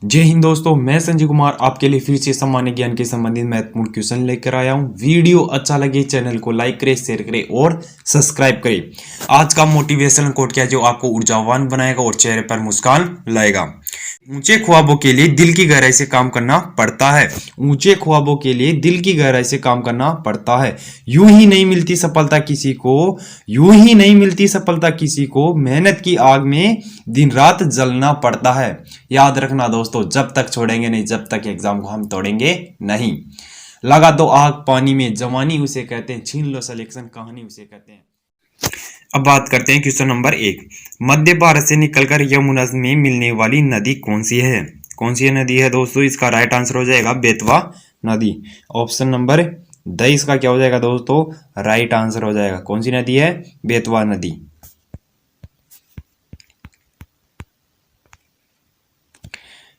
जय हिंद दोस्तों, मैं संजय कुमार आपके लिए फिर से सामान्य ज्ञान के संबंधित महत्वपूर्ण क्वेश्चन लेकर आया हूं। वीडियो अच्छा लगे चैनल को लाइक करें, शेयर करें और सब्सक्राइब करें। आज का मोटिवेशनल कोट क्या है जो आपको ऊर्जावान बनाएगा और चेहरे पर मुस्कान लाएगा। ऊंचे ख्वाबों के लिए दिल की गहराई से काम करना पड़ता है। ऊंचे ख्वाबों के लिए दिल की गहराई से काम करना पड़ता है। यूं ही नहीं मिलती सफलता किसी को, यूं ही नहीं मिलती सफलता किसी को, मेहनत की आग में दिन रात जलना पड़ता है। याद रखना दोस्तों, जब तक छोड़ेंगे नहीं, जब तक एग्जाम को हम तोड़ेंगे नहीं। लगा दो आग पानी में, जवानी उसे कहते हैं, छीन लो सिलेक्शन कहानी उसे कहते हैं। अब बात करते हैं क्वेश्चन नंबर 1। मध्य भारत से निकलकर यमुना में मिलने वाली नदी कौन सी है? कौन सी नदी है दोस्तों? इसका राइट आंसर हो जाएगा बेतवा नदी। ऑप्शन नंबर 23 का क्या हो जाएगा दोस्तों? राइट आंसर हो जाएगा। कौन सी नदी है? बेतवा नदी।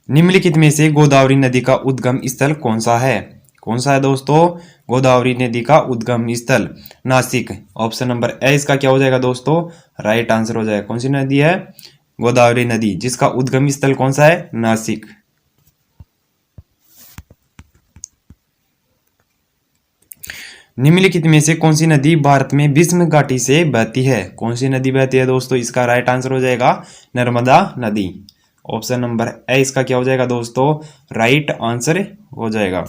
निम्नलिखित में से गोदावरी नदी का उद्गम स्थल कौन सा है? कौन सा है दोस्तों? गोदावरी नदी का उद्गम स्थल नासिक। ऑप्शन नंबर ए इसका क्या हो जाएगा दोस्तों? राइट आंसर हो जाएगा। कौन सी नदी है? गोदावरी नदी, जिसका उद्गम स्थल कौन सा है? नासिक। निम्नलिखित में से कौन सी नदी भारत में भीष्म घाटी से बहती है? कौन सी नदी बहती है दोस्तों? इसका राइट आंसर हो जाएगा नर्मदा नदी। ऑप्शन नंबर ए इसका क्या हो जाएगा दोस्तों? राइट आंसर हो जाएगा।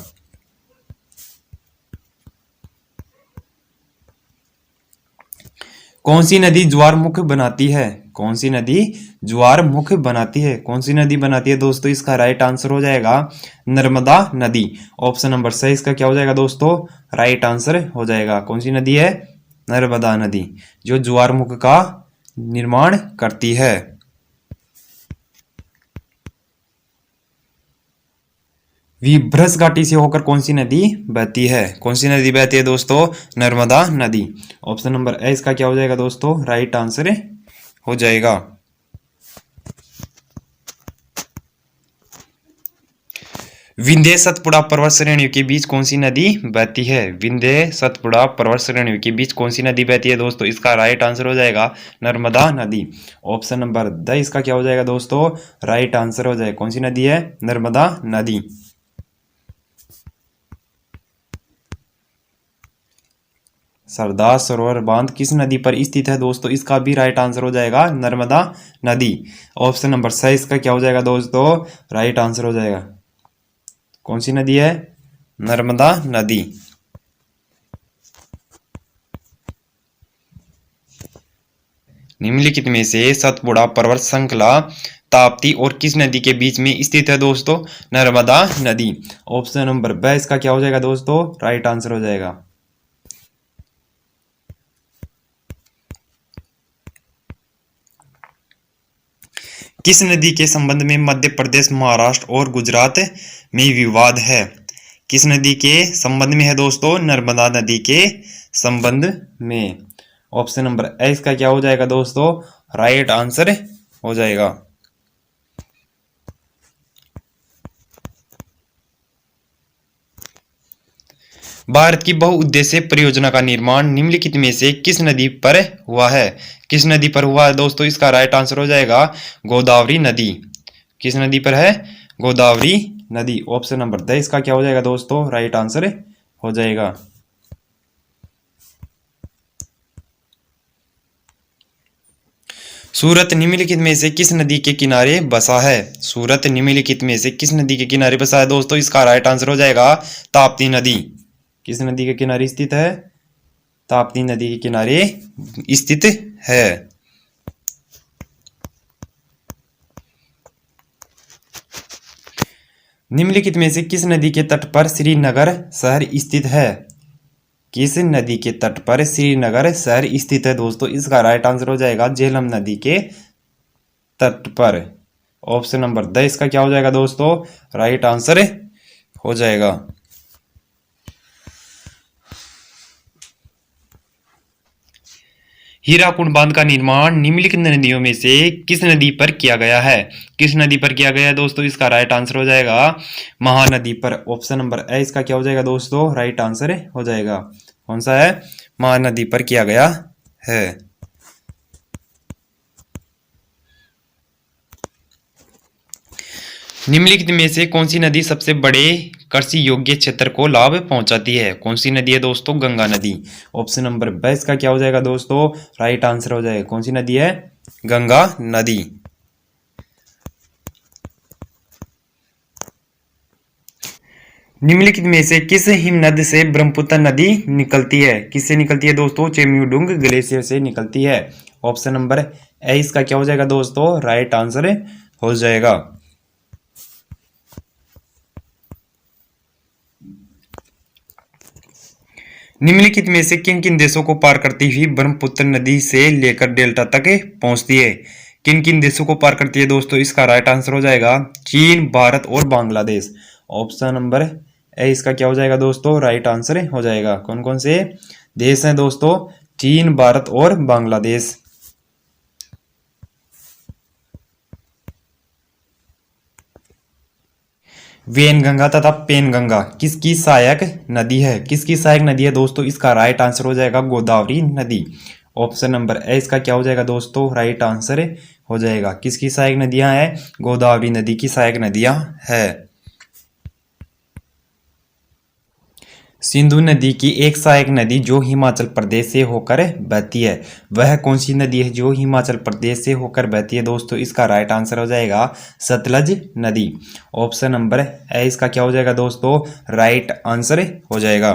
कौन सी नदी ज्वारमुख बनाती है? कौन सी नदी ज्वारमुख बनाती है? कौन सी नदी बनाती है दोस्तों? इसका राइट आंसर हो जाएगा नर्मदा नदी। ऑप्शन नंबर सही इसका क्या हो जाएगा दोस्तों? राइट आंसर हो जाएगा। कौन सी नदी है? नर्मदा नदी, जो ज्वारमुख का निर्माण करती है। विभ्रस घाटी से होकर कौन सी नदी बहती है? कौन सी नदी बहती है दोस्तों? नर्मदा नदी। ऑप्शन नंबर ए इसका क्या हो जाएगा दोस्तों? राइट आंसर हो जाएगा। विंध्य सतपुड़ा पर्वत श्रेणियों के बीच कौन सी नदी बहती है? विंध्य सतपुड़ा पर्वत श्रेणियों के बीच कौन सी नदी बहती है दोस्तों? इसका राइट आंसर हो जाएगा नर्मदा नदी। ऑप्शन नंबर द इसका क्या हो जाएगा दोस्तों? राइट आंसर हो जाएगा। कौन सी नदी है? नर्मदा नदी। सरदार सरोवर बांध किस नदी पर स्थित है दोस्तों? इसका भी राइट आंसर हो जाएगा नर्मदा नदी। ऑप्शन नंबर सही इसका क्या हो जाएगा दोस्तों? राइट आंसर हो जाएगा। कौन सी नदी है? नर्मदा नदी। निम्नलिखित में से सतपुड़ा पर्वत श्रृंखला ताप्ती और किस नदी के बीच में स्थित है दोस्तों? नर्मदा नदी। ऑप्शन नंबर ब इसका क्या हो जाएगा दोस्तों? राइट आंसर हो जाएगा। किस नदी के संबंध में मध्य प्रदेश, महाराष्ट्र और गुजरात में विवाद है? किस नदी के संबंध में है दोस्तों? नर्मदा नदी के संबंध में। ऑप्शन नंबर ए इसका क्या हो जाएगा दोस्तों? राइट आंसर हो जाएगा। भारत की बहुउद्देश्य परियोजना का निर्माण निम्नलिखित में से किस नदी पर हुआ है? किस नदी पर हुआ है दोस्तों? इसका राइट आंसर हो जाएगा गोदावरी नदी। किस नदी पर है? गोदावरी नदी। ऑप्शन नंबर द इसका क्या हो जाएगा दोस्तों? राइट आंसर हो जाएगा। सूरत निम्नलिखित में से किस नदी के किनारे बसा है? सूरत निम्नलिखित में से किस नदी के किनारे बसा है दोस्तों? इसका राइट आंसर हो जाएगा ताप्ती नदी। किस नदी के किनारे स्थित है? ताप्ती नदी के किनारे स्थित है। निम्नलिखित में से किस नदी के तट पर श्रीनगर शहर स्थित है? किस नदी के तट पर श्रीनगर शहर स्थित है दोस्तों? इसका राइट आंसर हो जाएगा झेलम नदी के तट पर। ऑप्शन नंबर द इसका क्या हो जाएगा दोस्तों? राइट आंसर हो जाएगा। हीराकुंड बांध का निर्माण निम्नलिखित नदियों में से किस नदी पर किया गया है? किस नदी पर किया गया है दोस्तों? इसका राइट आंसर हो जाएगा महानदी पर। ऑप्शन नंबर ए इसका क्या हो जाएगा दोस्तों? राइट आंसर हो जाएगा। कौन सा है? महानदी पर किया गया है। निम्नलिखित में से कौन सी नदी सबसे बड़े कृषि योग्य क्षेत्र को लाभ पहुंचाती है? कौन सी नदी है दोस्तों? गंगा नदी। ऑप्शन नंबर 22 का क्या हो जाएगा दोस्तों? राइट आंसर हो जाएगा। कौन सी नदी है? गंगा नदी। निम्नलिखित में से किस हिमनद से ब्रह्मपुत्र नदी निकलती है? किससे निकलती है दोस्तों? चेम्यूडुंग ग्लेशियर से निकलती है। ऑप्शन नंबर ए इसका क्या हो जाएगा दोस्तों? राइट आंसर हो जाएगा। निम्नलिखित में से किन किन देशों को पार करती हुई ब्रह्मपुत्र नदी से लेकर डेल्टा तक पहुंचती है? किन किन देशों को पार करती है दोस्तों? इसका राइट आंसर हो जाएगा चीन, भारत और बांग्लादेश। ऑप्शन नंबर ए इसका क्या हो जाएगा दोस्तों? राइट आंसर हो जाएगा। कौन कौन से देश हैं दोस्तों? चीन, भारत और बांग्लादेश। वेनगंगा तथा पेनगंगा किसकी सहायक नदी है? किसकी सहायक नदी है दोस्तों? इसका राइट आंसर हो जाएगा गोदावरी नदी। ऑप्शन नंबर ए इसका क्या हो जाएगा दोस्तों? राइट आंसर हो जाएगा। किसकी सहायक नदियां हैं? गोदावरी नदी की सहायक नदियां है। सिंधु नदी की एक सहायक नदी जो हिमाचल प्रदेश से होकर बहती है, वह कौन सी नदी है जो हिमाचल प्रदेश से होकर बहती है दोस्तों? इसका राइट आंसर हो जाएगा सतलज नदी। ऑप्शन नंबर ए इसका क्या हो जाएगा दोस्तों? राइट आंसर हो जाएगा।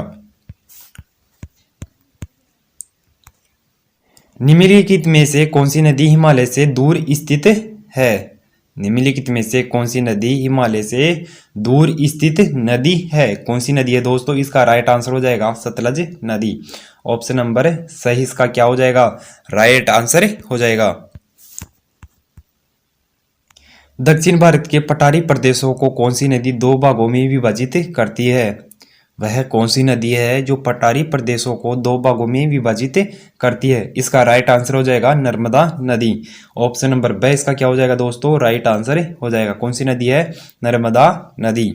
निम्नलिखित में से कौन सी नदी हिमालय से दूर स्थित है? निम्नलिखित में से कौन सी नदी हिमालय से दूर स्थित नदी है? कौन सी नदी है दोस्तों? इसका राइट आंसर हो जाएगा सतलज नदी। ऑप्शन नंबर सही इसका क्या हो जाएगा? राइट आंसर हो जाएगा। दक्षिण भारत के पठारी प्रदेशों को कौन सी नदी दो भागों में विभाजित करती है? वह कौन सी नदी है जो पठारी प्रदेशों को दो भागों में विभाजित करती है? इसका राइट आंसर हो जाएगा नर्मदा नदी। ऑप्शन नंबर बी इसका क्या हो जाएगा दोस्तों? राइट आंसर हो जाएगा। कौन सी नदी है? नर्मदा नदी।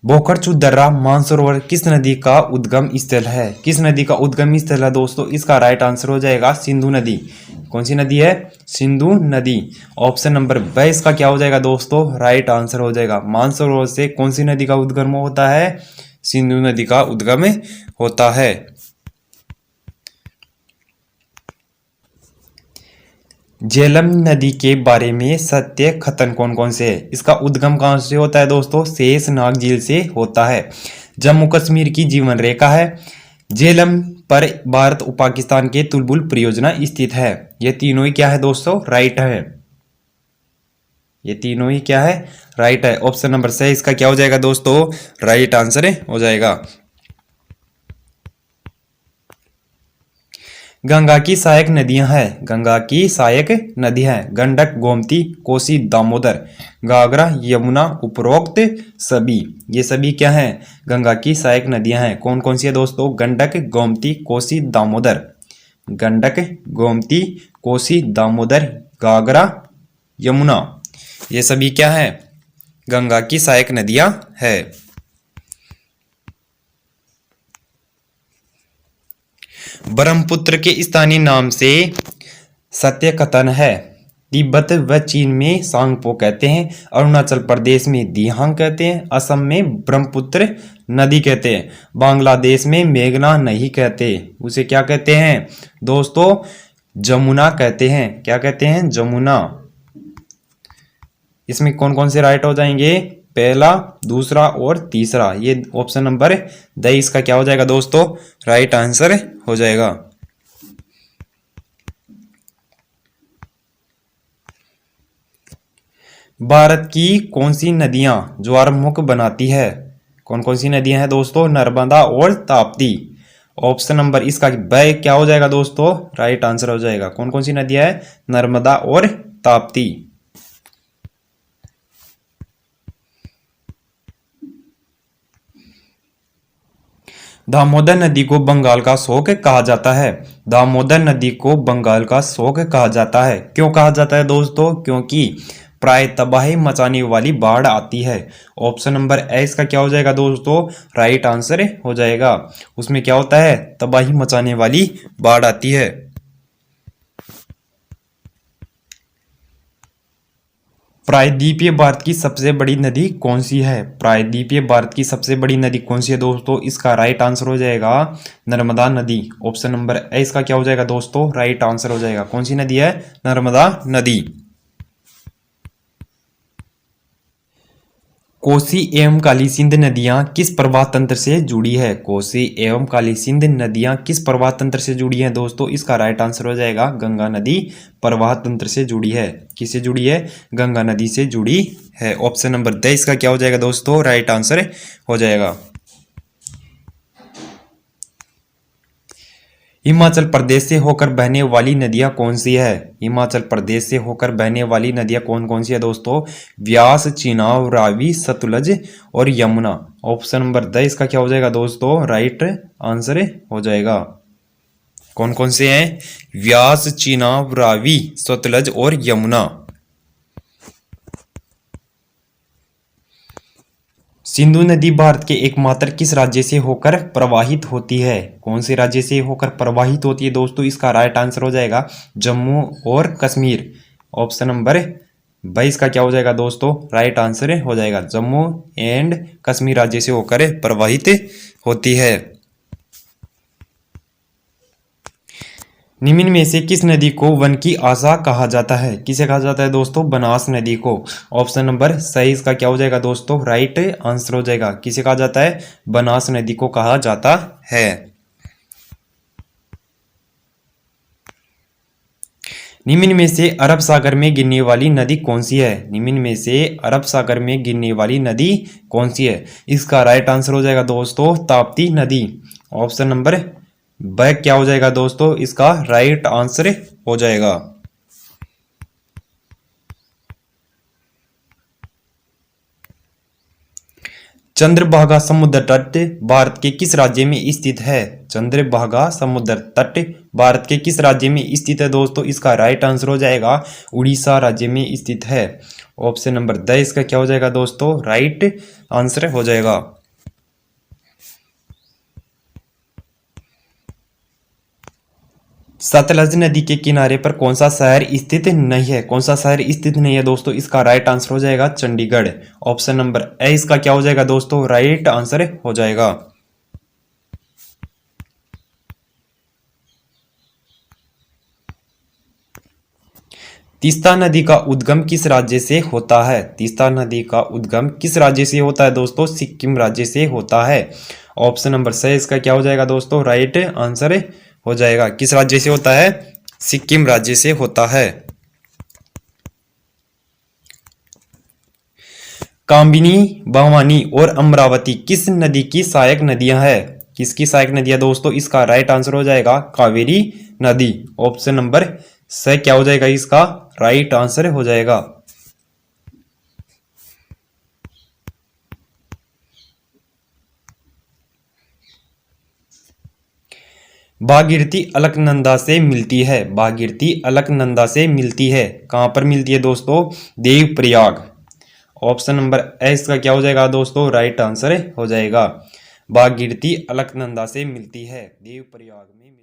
बोखरचू दर्रा मानसरोवर किस नदी का उद्गम स्थल है? किस नदी का उद्गम स्थल है दोस्तों? इसका राइट आंसर हो जाएगा सिंधु नदी। कौन सी नदी है? सिंधु नदी। ऑप्शन नंबर 22 का क्या हो जाएगा दोस्तों? राइट आंसर हो जाएगा। मानसरोवर से कौन सी नदी का उद्गम होता है? सिंधु नदी का उद्गम होता है। झेलम नदी के बारे में सत्य कथन कौन कौन से है? इसका उद्गम कहां से होता है दोस्तों? शेषनाग झील से होता है। जम्मू कश्मीर की जीवन रेखा है। झेलम पर भारत और पाकिस्तान के तुलबुल परियोजना स्थित है। ये तीनों ही क्या है दोस्तों? राइट है। ये तीनों ही क्या है? राइट है। ऑप्शन नंबर सही इसका क्या हो जाएगा दोस्तों? राइट आंसर हो जाएगा। गंगा की सहायक नदियां हैं। गंगा की सहायक नदियां हैं गंडक, गोमती, कोसी, दामोदर, घाघरा, यमुना, उपरोक्त सभी। ये सभी क्या हैं? गंगा की सहायक नदियां हैं। कौन कौन सी है दोस्तों? गंडक, गोमती, कोसी, दामोदर। गंडक, गोमती, कोसी, दामोदर, घाघरा, यमुना। ये सभी क्या है? गंगा की सहायक नदियां है। ब्रह्मपुत्र के स्थानीय नाम से सत्य कथन है। तिब्बत व चीन में सांगपो कहते हैं, अरुणाचल प्रदेश में दिहांग कहते हैं, असम में ब्रह्मपुत्र नदी कहते हैं, बांग्लादेश में मेघना नहीं कहते, उसे क्या कहते हैं दोस्तों? जमुना कहते हैं। क्या कहते हैं? जमुना। इसमें कौन कौन से राइट हो जाएंगे? पहला, दूसरा और तीसरा। ये ऑप्शन नंबर 23 का क्या हो जाएगा दोस्तों? राइट आंसर हो जाएगा। भारत की कौन सी नदियां ज्वारमुख बनाती है? कौन कौन सी नदियां हैं दोस्तों? नर्मदा और ताप्ती। ऑप्शन नंबर इसका ब क्या हो जाएगा दोस्तों? राइट आंसर हो जाएगा। कौन कौन सी नदियां हैं? नर्मदा और ताप्ती। दामोदर नदी को बंगाल का शोक कहा जाता है। दामोदर नदी को बंगाल का शोक कहा जाता है। क्यों कहा जाता है दोस्तों? क्योंकि प्राय तबाही मचाने वाली बाढ़ आती है। ऑप्शन नंबर ए इसका क्या हो जाएगा दोस्तों? राइट आंसर हो जाएगा। उसमें क्या होता है? तबाही मचाने वाली बाढ़ आती है। प्रायद्वीपीय भारत की सबसे बड़ी नदी कौन सी है? प्रायद्वीपीय भारत की सबसे बड़ी नदी कौन सी है दोस्तों? इसका राइट आंसर हो जाएगा नर्मदा नदी। ऑप्शन नंबर ए इसका क्या हो जाएगा दोस्तों? राइट आंसर हो जाएगा। कौन सी नदी है? नर्मदा नदी। कोसी एवं काली सिंध नदियां किस प्रवाह तंत्र से जुड़ी है? कोसी एवं काली सिंध नदियां किस प्रवाह तंत्र से जुड़ी हैं दोस्तों? इसका राइट आंसर हो जाएगा गंगा नदी प्रवाह तंत्र से जुड़ी है। किससे जुड़ी है? गंगा नदी से जुड़ी है। ऑप्शन नंबर द इसका क्या हो जाएगा दोस्तों? राइट आंसर हो जाएगा। हिमाचल प्रदेश से होकर बहने वाली नदियां कौन सी है? हिमाचल प्रदेश से होकर बहने वाली नदियां कौन कौन सी है दोस्तों? व्यास, चिनाब, रावी, सतलुज और यमुना। ऑप्शन नंबर द इसका क्या हो जाएगा दोस्तों? राइट आंसर हो जाएगा। कौन कौन से हैं? व्यास, चिनाब, रावी, सतलुज और यमुना। सिंधु नदी भारत के एकमात्र किस राज्य से होकर प्रवाहित होती है? कौन से राज्य से होकर प्रवाहित होती है दोस्तों? इसका राइट आंसर हो जाएगा जम्मू और कश्मीर। ऑप्शन नंबर 22 का क्या हो जाएगा दोस्तों? राइट आंसर हो जाएगा जम्मू एंड कश्मीर राज्य से होकर प्रवाहित होती है। निम्न में से किस नदी को वन की आशा कहा जाता है? किसे कहा जाता है दोस्तों? बनास नदी को। ऑप्शन नंबर सही इसका क्या हो जाएगा दोस्तों? राइट आंसर हो जाएगा। किसे कहा जाता है? बनास नदी को कहा जाता है। निम्न में से अरब सागर में गिरने वाली नदी कौन सी है? निम्न में से अरब सागर में गिरने वाली नदी कौन सी है? इसका राइट आंसर हो जाएगा दोस्तों ताप्ती नदी। ऑप्शन नंबर ब क्या हो जाएगा दोस्तों? इसका राइट आंसर हो जाएगा। चंद्रभागा समुद्र तट भारत के किस राज्य में स्थित है? चंद्रभागा समुद्र तट भारत के किस राज्य में स्थित है दोस्तों? इसका राइट आंसर हो जाएगा उड़ीसा राज्य में स्थित है। ऑप्शन नंबर द इसका क्या हो जाएगा दोस्तों? राइट आंसर हो जाएगा। सतलज नदी के किनारे पर कौन सा शहर स्थित नहीं है? कौन सा शहर स्थित नहीं है दोस्तों? इसका राइट आंसर हो जाएगा चंडीगढ़। ऑप्शन नंबर ए इसका क्या हो जाएगा दोस्तों? राइट आंसर हो जाएगा। तीस्ता नदी का उद्गम किस राज्य से होता है? तीस्ता नदी का उद्गम किस राज्य से होता है दोस्तों? सिक्किम राज्य से होता है। ऑप्शन नंबर सही इसका क्या हो जाएगा दोस्तों? राइट आंसर हो जाएगा। किस राज्य से होता है? सिक्किम राज्य से होता है। कामिनी, भवानी और अमरावती किस नदी की सहायक नदियां हैं? किसकी सहायक नदियां दोस्तों? इसका राइट आंसर हो जाएगा कावेरी नदी। ऑप्शन नंबर स क्या हो जाएगा? इसका राइट आंसर हो जाएगा। भागीरथी अलकनंदा से मिलती है। भागीरथी अलकनंदा से मिलती है। कहां पर मिलती है दोस्तों? देवप्रयाग। ऑप्शन नंबर ए इसका क्या हो जाएगा दोस्तों? राइट आंसर हो जाएगा। भागीरथी अलकनंदा से मिलती है, देवप्रयाग में।